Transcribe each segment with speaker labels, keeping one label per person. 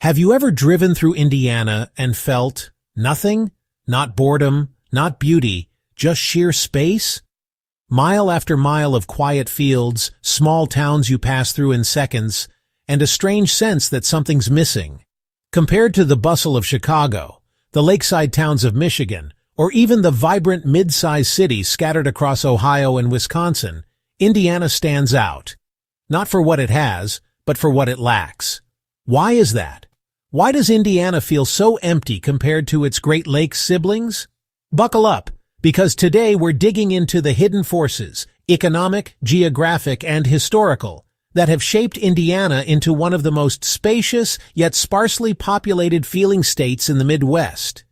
Speaker 1: Have you ever driven through Indiana and felt nothing? Not boredom, not beauty, just sheer space? Mile after mile of quiet fields, small towns you pass through in seconds, and a strange sense that something's missing. Compared to the bustle of Chicago, the lakeside towns of Michigan, or even the vibrant mid-sized cities scattered across Ohio and Wisconsin, Indiana stands out. Not for what it has, but for what it lacks. Why is that? Why does Indiana feel so empty compared to its Great Lakes siblings? Buckle up, because today we're digging into the hidden forces, economic, geographic, and historical, that have shaped Indiana into one of the most spacious yet sparsely populated feeling states in the Midwest.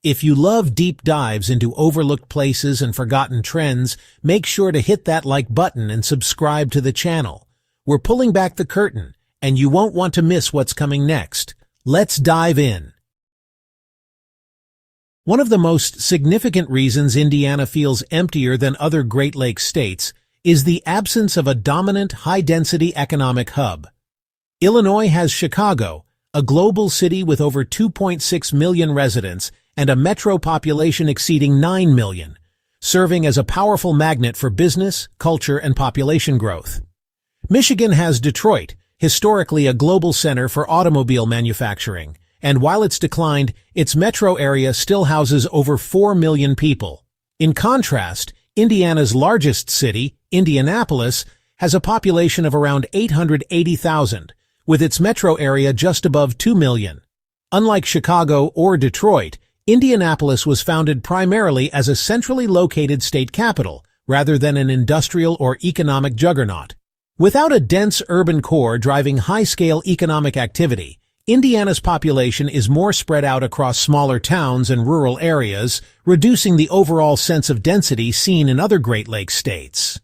Speaker 1: If you love deep dives into overlooked places and forgotten trends, make sure to hit that like button and subscribe to the channel. We're pulling back the curtain, and you won't want to miss what's coming next. Let's dive in. One of the most significant reasons Indiana feels emptier than other Great Lakes states is the absence of a dominant, high-density economic hub. Illinois has Chicago, a global city with over 2.6 million residents and a metro population exceeding 9 million, serving as a powerful magnet for business, culture, and population growth. Michigan has Detroit, historically a global center for automobile manufacturing, and while it's declined, its metro area still houses over 4 million people. In contrast, Indiana's largest city, Indianapolis, has a population of around 880,000, with its metro area just above 2 million. Unlike Chicago or Detroit, Indianapolis was founded primarily as a centrally located state capital, rather than an industrial or economic juggernaut. Without a dense urban core driving high-scale economic activity, Indiana's population is more spread out across smaller towns and rural areas, reducing the overall sense of density seen in other Great Lakes states.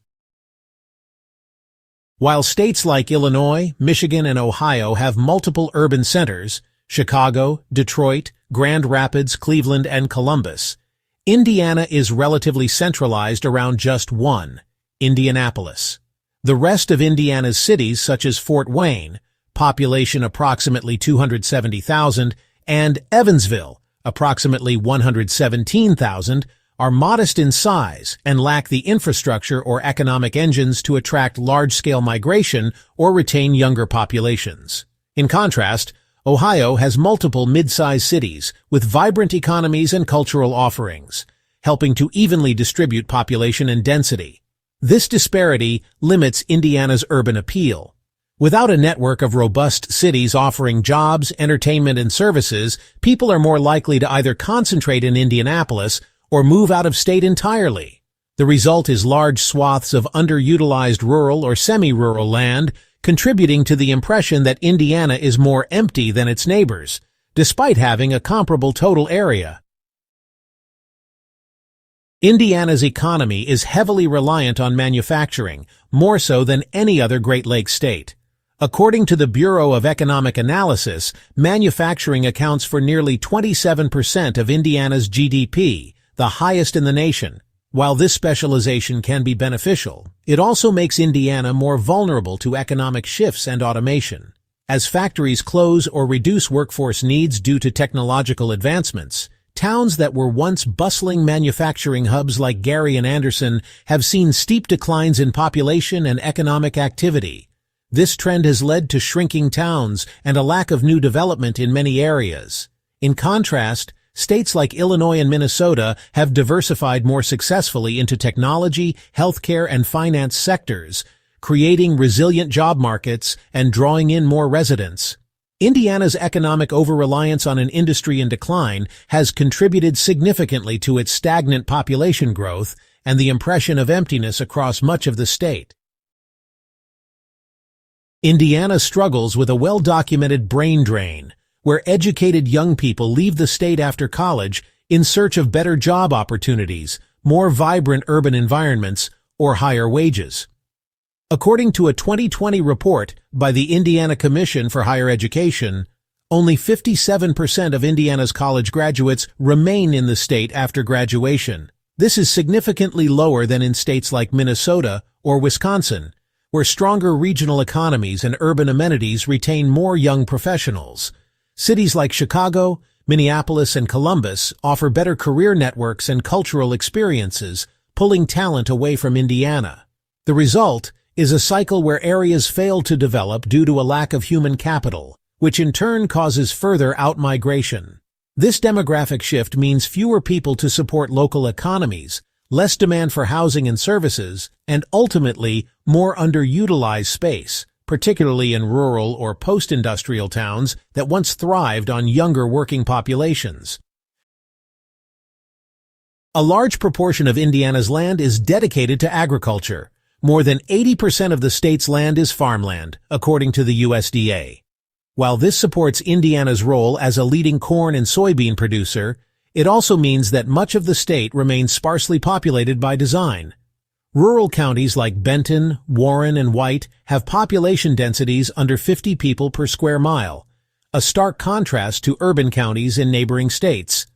Speaker 1: While states like Illinois, Michigan, and Ohio have multiple urban centers, Chicago, Detroit, Grand Rapids, Cleveland, and Columbus, Indiana is relatively centralized around just one, Indianapolis. The rest of Indiana's cities, such as Fort Wayne, population approximately 270,000, and Evansville, approximately 117,000, are modest in size and lack the infrastructure or economic engines to attract large-scale migration or retain younger populations. In contrast, Ohio has multiple mid-sized cities with vibrant economies and cultural offerings, helping to evenly distribute population and density. This disparity limits Indiana's urban appeal. Without a network of robust cities offering jobs, entertainment, and services, people are more likely to either concentrate in Indianapolis or move out of state entirely. The result is large swaths of underutilized rural or semi-rural land, contributing to the impression that Indiana is more empty than its neighbors, despite having a comparable total area. Indiana's economy is heavily reliant on manufacturing, more so than any other Great Lakes state. According to the Bureau of Economic Analysis, manufacturing accounts for nearly 27% of Indiana's GDP, the highest in the nation. While this specialization can be beneficial, it also makes Indiana more vulnerable to economic shifts and automation. As factories close or reduce workforce needs due to technological advancements, towns that were once bustling manufacturing hubs like Gary and Anderson have seen steep declines in population and economic activity. This trend has led to shrinking towns and a lack of new development in many areas. In contrast, states like Illinois and Minnesota have diversified more successfully into technology, healthcare, and finance sectors, creating resilient job markets and drawing in more residents. Indiana's economic over-reliance on an industry in decline has contributed significantly to its stagnant population growth and the impression of emptiness across much of the state. Indiana struggles with a well-documented brain drain, where educated young people leave the state after college in search of better job opportunities, more vibrant urban environments, or higher wages. According to a 2020 report by the Indiana Commission for Higher Education, only 57% of Indiana's college graduates remain in the state after graduation. This is significantly lower than in states like Minnesota or Wisconsin, where stronger regional economies and urban amenities retain more young professionals. Cities like Chicago, Minneapolis, and Columbus offer better career networks and cultural experiences, pulling talent away from Indiana. The result is a cycle where areas fail to develop due to a lack of human capital, which in turn causes further outmigration. This demographic shift means fewer people to support local economies, less demand for housing and services, and ultimately more underutilized space, particularly in rural or post-industrial towns that once thrived on younger working populations. A large proportion of Indiana's land is dedicated to agriculture. More than 80% of the state's land is farmland, according to the USDA. While this supports Indiana's role as a leading corn and soybean producer, it also means that much of the state remains sparsely populated by design. Rural counties like Benton, Warren, and White have population densities under 50 people per square mile, a stark contrast to urban counties in neighboring states.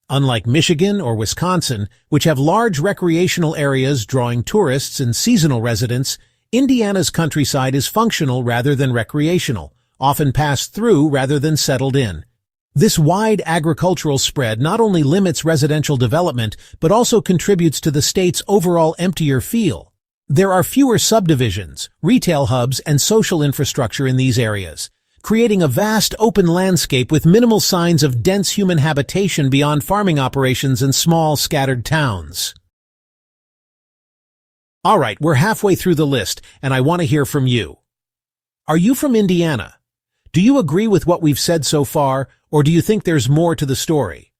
Speaker 1: Unlike Michigan or Wisconsin, which have large recreational areas drawing tourists and seasonal residents, Indiana's countryside is functional rather than recreational, often passed through rather than settled in. This wide agricultural spread not only limits residential development, but also contributes to the state's overall emptier feel. There are fewer subdivisions, retail hubs, and social infrastructure in these areas, creating a vast open landscape with minimal signs of dense human habitation beyond farming operations and small scattered towns. All right, we're halfway through the list, and I want to hear from you. Are you from Indiana? Do you agree with what we've said so far, or do you think there's more to the story?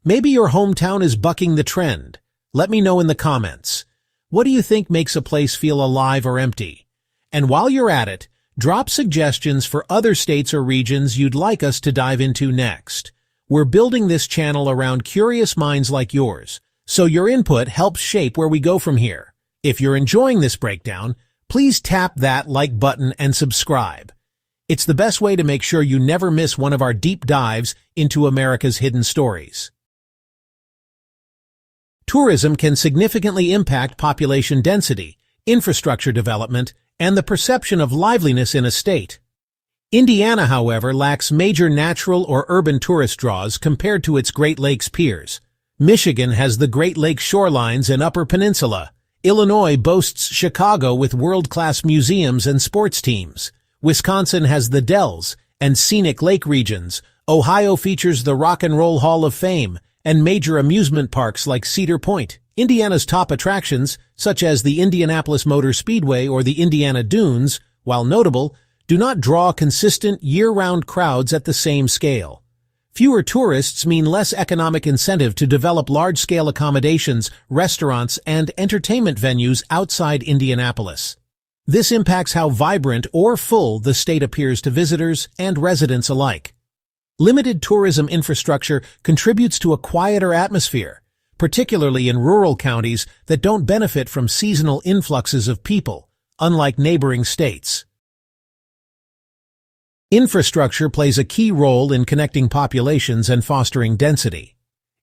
Speaker 1: Maybe your hometown is bucking the trend. Let me know in the comments. What do you think makes a place feel alive or empty? And while you're at it, drop suggestions for other states or regions you'd like us to dive into next. We're building this channel around curious minds like yours, so your input helps shape where we go from here. If you're enjoying this breakdown, please tap that like button and subscribe. It's the best way to make sure you never miss one of our deep dives into America's hidden stories. Tourism can significantly impact population density, infrastructure development, and the perception of liveliness in a state. Indiana, however, lacks major natural or urban tourist draws compared to its Great Lakes peers. Michigan has the Great Lakes shorelines and Upper Peninsula. Illinois boasts Chicago with world-class museums and sports teams. Wisconsin has the Dells and scenic lake regions. Ohio features the Rock and Roll Hall of Fame and major amusement parks like Cedar Point. Indiana's top attractions, such as the Indianapolis Motor Speedway or the Indiana Dunes, while notable, do not draw consistent year-round crowds at the same scale. Fewer tourists mean less economic incentive to develop large-scale accommodations, restaurants, and entertainment venues outside Indianapolis. This impacts how vibrant or full the state appears to visitors and residents alike. Limited tourism infrastructure contributes to a quieter atmosphere, particularly in rural counties that don't benefit from seasonal influxes of people, unlike neighboring states. Infrastructure plays a key role in connecting populations and fostering density.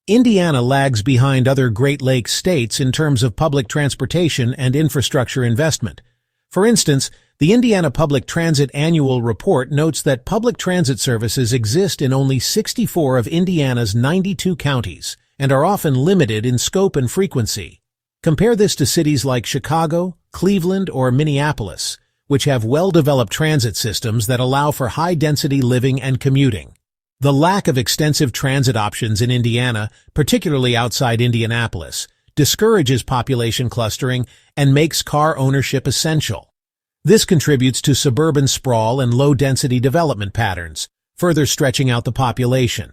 Speaker 1: Indiana lags behind other Great Lakes states in terms of public transportation and infrastructure investment. For instance, the Indiana Public Transit Annual Report notes that public transit services exist in only 64 of Indiana's 92 counties and are often limited in scope and frequency. Compare this to cities like Chicago, Cleveland, or Minneapolis, which have well-developed transit systems that allow for high-density living and commuting. The lack of extensive transit options in Indiana, particularly outside Indianapolis, discourages population clustering and makes car ownership essential. This contributes to suburban sprawl and low-density development patterns, further stretching out the population.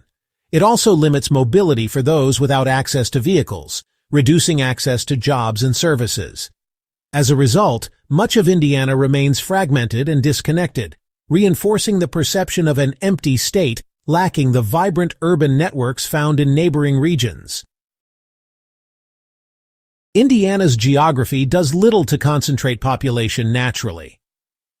Speaker 1: It also limits mobility for those without access to vehicles, reducing access to jobs and services. As a result, much of Indiana remains fragmented and disconnected, reinforcing the perception of an empty state lacking the vibrant urban networks found in neighboring regions. Indiana's geography does little to concentrate population naturally.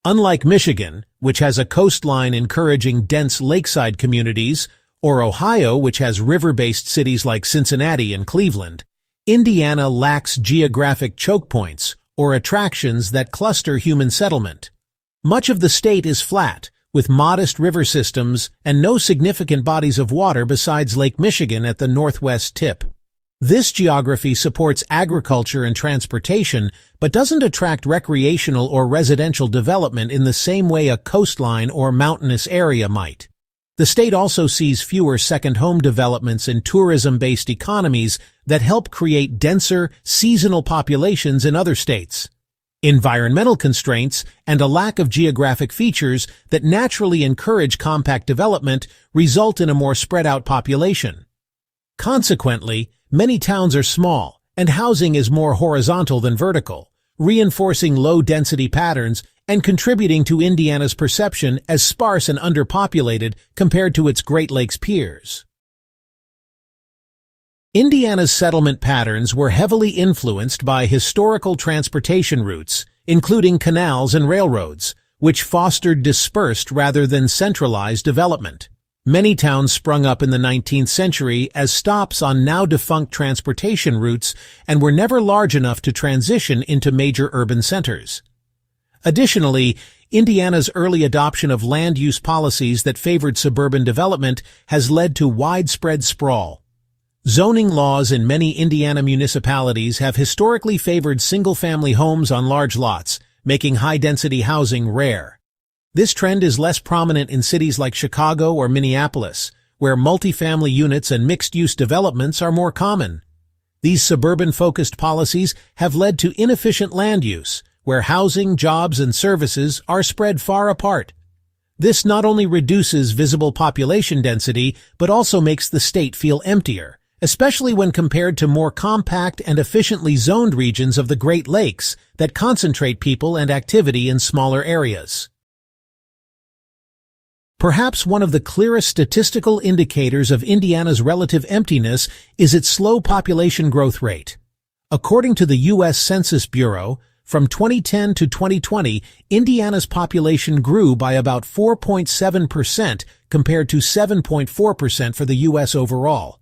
Speaker 1: Unlike Michigan, which has a coastline encouraging dense lakeside communities, or Ohio, which has river-based cities like Cincinnati and Cleveland, Indiana lacks geographic choke points or attractions that cluster human settlement. Much of the state is flat, with modest river systems and no significant bodies of water besides Lake Michigan at the northwest tip. This geography supports agriculture and transportation, but doesn't attract recreational or residential development in the same way a coastline or mountainous area might. The state also sees fewer second home developments and tourism-based economies that help create denser, seasonal populations in other states. Environmental constraints and a lack of geographic features that naturally encourage compact development result in a more spread-out population. Consequently, many towns are small, and housing is more horizontal than vertical, reinforcing low-density patterns and contributing to Indiana's perception as sparse and underpopulated compared to its Great Lakes peers. Indiana's settlement patterns were heavily influenced by historical transportation routes, including canals and railroads, which fostered dispersed rather than centralized development. Many towns sprung up in the 19th century as stops on now-defunct transportation routes and were never large enough to transition into major urban centers. Additionally, Indiana's early adoption of land use policies that favored suburban development has led to widespread sprawl. Zoning laws in many Indiana municipalities have historically favored single-family homes on large lots, making high-density housing rare. This trend is less prominent in cities like Chicago or Minneapolis, where multifamily units and mixed-use developments are more common. These suburban-focused policies have led to inefficient land use, where housing, jobs, and services are spread far apart. This not only reduces visible population density, but also makes the state feel emptier, especially when compared to more compact and efficiently zoned regions of the Great Lakes that concentrate people and activity in smaller areas. Perhaps one of the clearest statistical indicators of Indiana's relative emptiness is its slow population growth rate. According to the U.S. Census Bureau, from 2010 to 2020, Indiana's population grew by about 4.7% compared to 7.4% for the U.S. overall.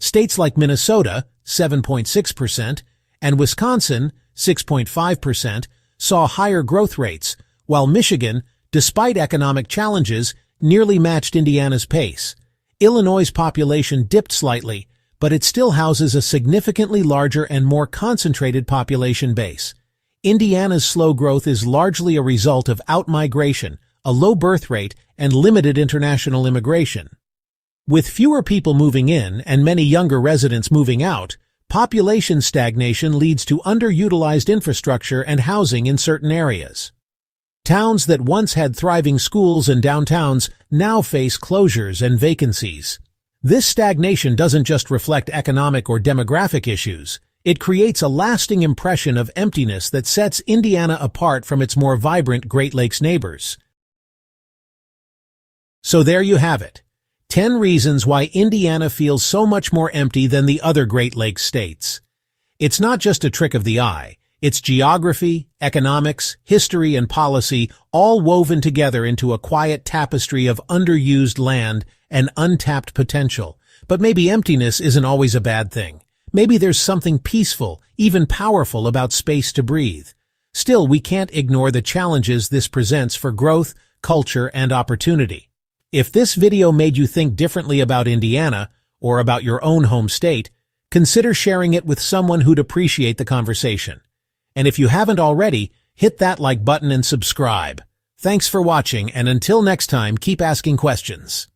Speaker 1: States like Minnesota, 7.6%, and Wisconsin, 6.5%, saw higher growth rates, while Michigan, despite economic challenges, nearly matched Indiana's pace. Illinois' population dipped slightly, but it still houses a significantly larger and more concentrated population base. Indiana's slow growth is largely a result of outmigration, a low birth rate, and limited international immigration. With fewer people moving in and many younger residents moving out, population stagnation leads to underutilized infrastructure and housing in certain areas. Towns that once had thriving schools and downtowns now face closures and vacancies. This stagnation doesn't just reflect economic or demographic issues. It creates a lasting impression of emptiness that sets Indiana apart from its more vibrant Great Lakes neighbors. So there you have it. 10 reasons why Indiana feels so much more empty than the other Great Lakes states. It's not just a trick of the eye. It's geography, economics, history, and policy all woven together into a quiet tapestry of underused land and untapped potential. But maybe emptiness isn't always a bad thing. Maybe there's something peaceful, even powerful about space to breathe. Still, we can't ignore the challenges this presents for growth, culture, and opportunity. If this video made you think differently about Indiana, or about your own home state, consider sharing it with someone who'd appreciate the conversation. And if you haven't already, hit that like button and subscribe. Thanks for watching, and until next time, keep asking questions.